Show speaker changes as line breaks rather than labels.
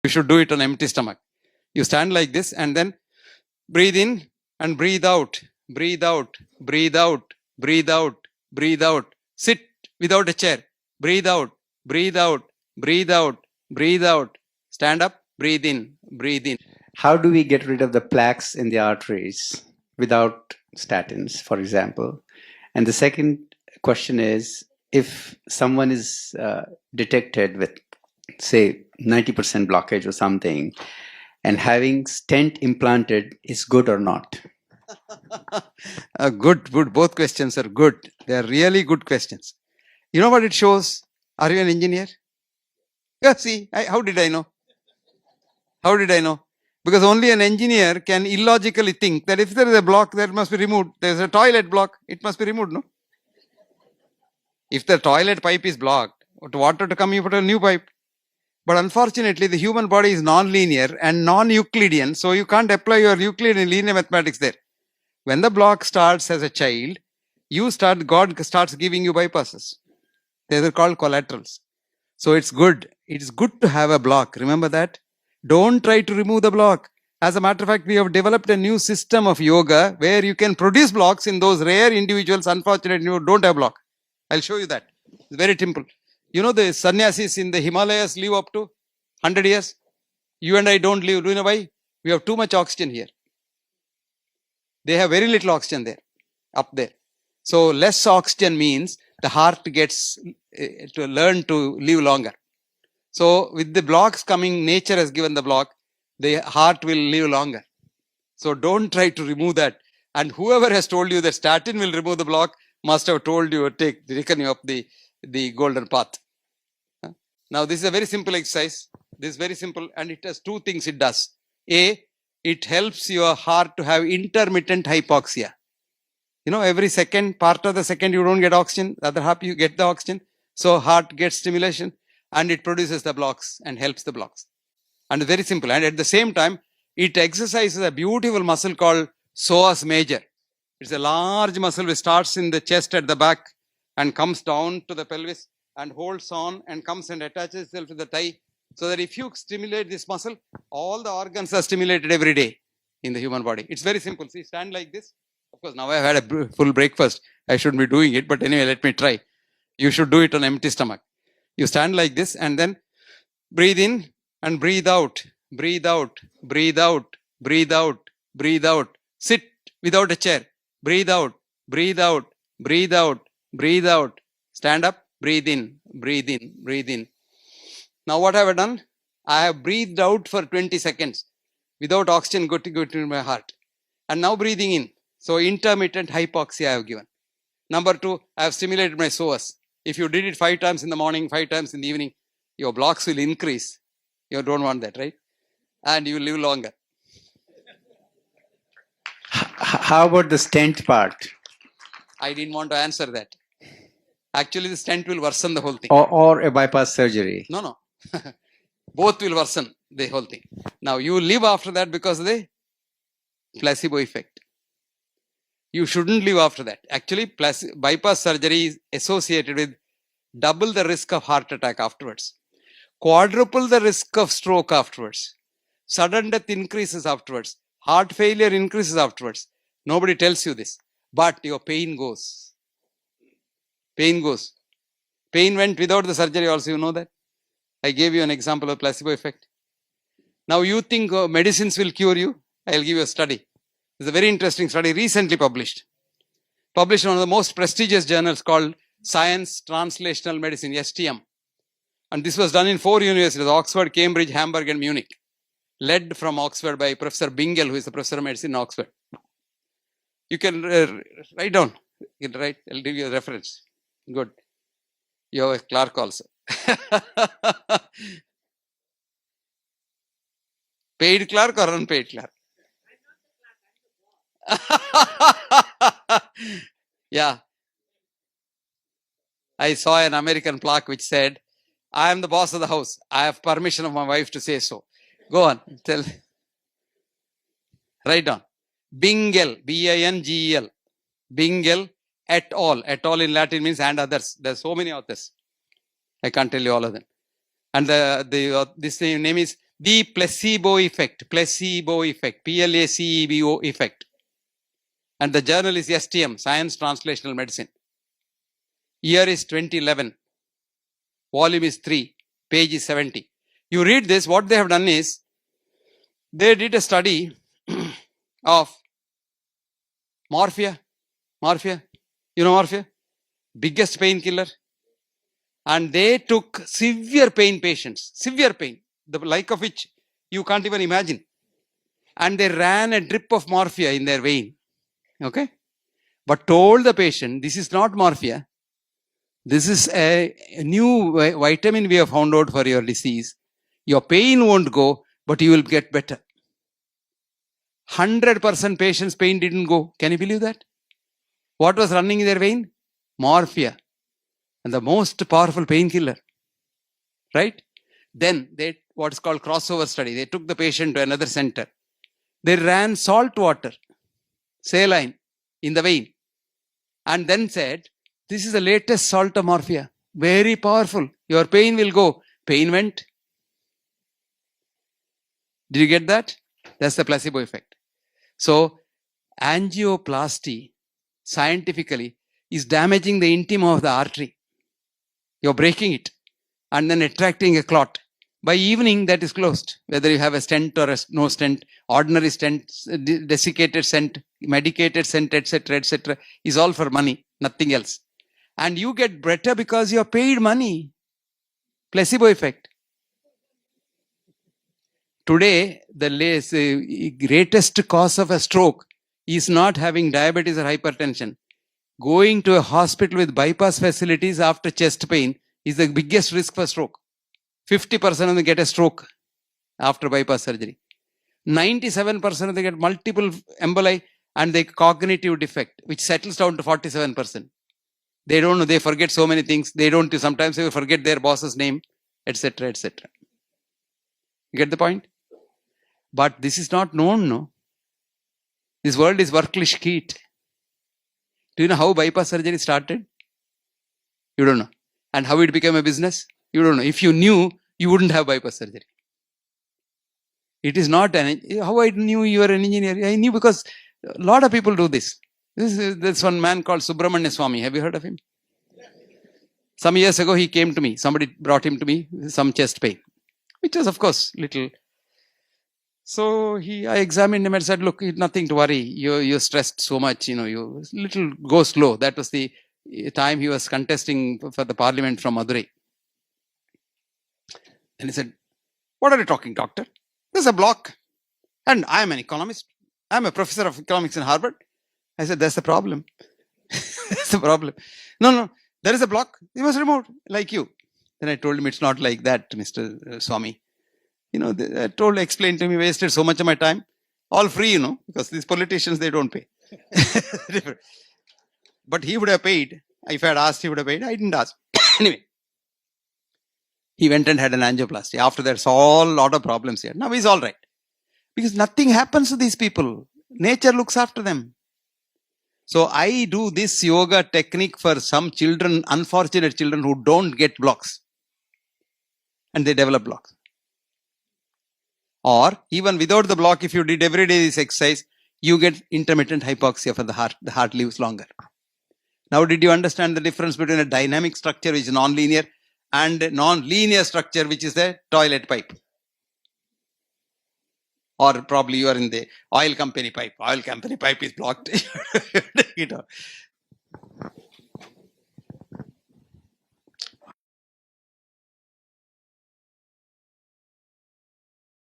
You should do it on empty stomach. You stand like this and then breathe in and breathe out, breathe out, breathe out, breathe out, breathe out. Sit without a chair. Breathe out, breathe out, breathe out, breathe out. Stand up, breathe in, breathe in.
How do we get rid of the plaques in the arteries without statins, for example? And the second question is, if someone is detected with, say, 90% blockage or something, and having stent implanted is good or not?
Good. Both questions are good. They are really good questions. You know what it shows? Are you an engineer? Yeah, see, how did I know? How did I know? Because only an engineer can illogically think that if there is a block, that must be removed. There is a toilet block, it must be removed, no? If the toilet pipe is blocked, water to come, you put a new pipe. But unfortunately, the human body is non-linear and non-Euclidean, so you can't apply your Euclidean linear mathematics there. When the block starts as a child, God starts giving you bypasses. They are called collaterals. So it's good. It's good to have a block. Remember that? Don't try to remove the block. As a matter of fact, we have developed a new system of yoga where you can produce blocks in those rare individuals, unfortunately, who don't have block. I'll show you that. It's very simple. You know, the sannyasis in the Himalayas live up to 100 years. You and I don't live. Do you know why? We have too much oxygen here. They have very little oxygen there, up there. So less oxygen means the heart gets to learn to live longer. So with the blocks coming, nature has given the block, the heart will live longer. So don't try to remove that. And whoever has told you that statin will remove the block must have told you or taken you up the golden path. Now this is a very simple exercise. This is very simple and it has two things it does. A, it helps your heart to have intermittent hypoxia. You know, every second, part of the second you don't get oxygen, the other half you get the oxygen. So heart gets stimulation and it produces the blocks and helps the blocks. And very simple. And at the same time, it exercises a beautiful muscle called psoas major. It's a large muscle which starts in the chest at the back and comes down to the pelvis and holds on and comes and attaches itself to the thigh. So that if you stimulate this muscle, all the organs are stimulated every day in the human body. It's very simple. See, stand like this. Of course, now I've had a full breakfast. I shouldn't be doing it, but anyway, let me try. You should do it on empty stomach. You stand like this and then breathe in and breathe out, breathe out, breathe out, breathe out, breathe out. Sit without a chair. Breathe out, breathe out, breathe out, breathe out. Stand up, breathe in, breathe in, breathe in. Now what have I done? I have breathed out for 20 seconds without oxygen going to my heart. And now breathing in. So intermittent hypoxia I have given. Number two, I have stimulated my psoas. If you did it 5 times in the morning, 5 times in the evening, your blocks will increase. You don't want that, right? And you will live longer.
How about the stent part?
I didn't want to answer that. Actually, the stent will worsen the whole thing.
Or a bypass surgery?
No. Both will worsen the whole thing. Now, you live after that because of the placebo effect. You shouldn't live after that. Actually, bypass surgery is associated with double the risk of heart attack afterwards, quadruple the risk of stroke afterwards, sudden death increases afterwards, heart failure increases afterwards. Nobody tells you this, but your pain goes. Pain goes. Pain went without the surgery also, you know that. I gave you an example of placebo effect. Now you think medicines will cure you? I'll give you a study. It's a very interesting study recently published. Published in one of the most prestigious journals called Science Translational Medicine, STM. And this was done in 4 universities, Oxford, Cambridge, Hamburg and Munich. Led from Oxford by Professor Bingel, who is the professor of medicine in Oxford. You can write down. You can write, I'll give you a reference. Good. You have a clerk also. Paid clerk or unpaid clerk? Yeah. I saw an American plaque which said, I am the boss of the house. I have permission of my wife to say so. Go on. Tell. Write down. Bingel. B-I-N-G-E-L. Bingel et al. Et al. In Latin means and others. There are so many authors. I can't tell you all of them. And this name is The placebo effect, PLACEBO effect. And the journal is STM, Science Translational Medicine. Year is 2011. Volume is 3, page is 70. You read this, what they have done is, they did a study of morphia. You know morphia? Biggest painkiller. And they took severe pain patients, severe pain, the like of which you can't even imagine. And they ran a drip of morphia in their vein. Okay? But told the patient, this is not morphia. This is a new vitamin we have found out for your disease. Your pain won't go, but you will get better. 100% patients' pain didn't go. Can you believe that? What was running in their vein? Morphia. And the most powerful painkiller. Right? Then they, what's called crossover study. They took the patient to another center. They ran salt water, saline, in the vein. And then said, this is the latest salt of morphia. Very powerful. Your pain will go. Pain went. Did you get that? That's the placebo effect. So, angioplasty, scientifically, is damaging the intima of the artery. You're breaking it and then attracting a clot. By evening, that is closed. Whether you have a stent or no stent, ordinary stent, desiccated stent, medicated stent, etc., is all for money, nothing else. And you get better because you are paid money. Placebo effect. Today, the greatest cause of a stroke is not having diabetes or hypertension. Going to a hospital with bypass facilities after chest pain is the biggest risk for stroke. 50% of them get a stroke after bypass surgery. 97% of them get multiple emboli and the cognitive defect, which settles down to 47%. They don't know, they forget so many things. They don't, sometimes they forget their boss's name, etc., etc. You get the point? But this is not known, no? This world is worklish kit. Do you know how bypass surgery started? You don't know. And how it became a business? You don't know. If you knew, you wouldn't have bypass surgery. It is not how I knew you are an engineer. I knew because a lot of people do this. This one man called Subramanya Swami. Have you heard of him? Some years ago, he came to me. Somebody brought him to me, some chest pain, which was, of course, little. So I examined him and said, look, nothing to worry. You're stressed so much, you little go slow. That was the time he was contesting for the parliament from Madurai. And he said, what are you talking, doctor? There's a block. And I'm an economist. I'm a professor of economics in Harvard. I said, that's the problem. That's the problem. No, there is a block. You must remove, like you. Then I told him, it's not like that, Mr. Swami. Explained to me, wasted so much of my time. All free, because these politicians, they don't pay. But he would have paid. If I had asked, he would have paid. I didn't ask. Anyway, he went and had an angioplasty. After that, saw a lot of problems here. Now he's all right. Because nothing happens to these people. Nature looks after them. So I do this yoga technique for some children, unfortunate children who don't get blocks. And they develop blocks. Or even without the block, if you did every day this exercise, you get intermittent hypoxia for the heart. The heart lives longer. Now, did you understand the difference between a dynamic structure, which is non-linear, and a non-linear structure, which is the toilet pipe? Or probably you are in the oil company pipe. Oil company pipe is blocked.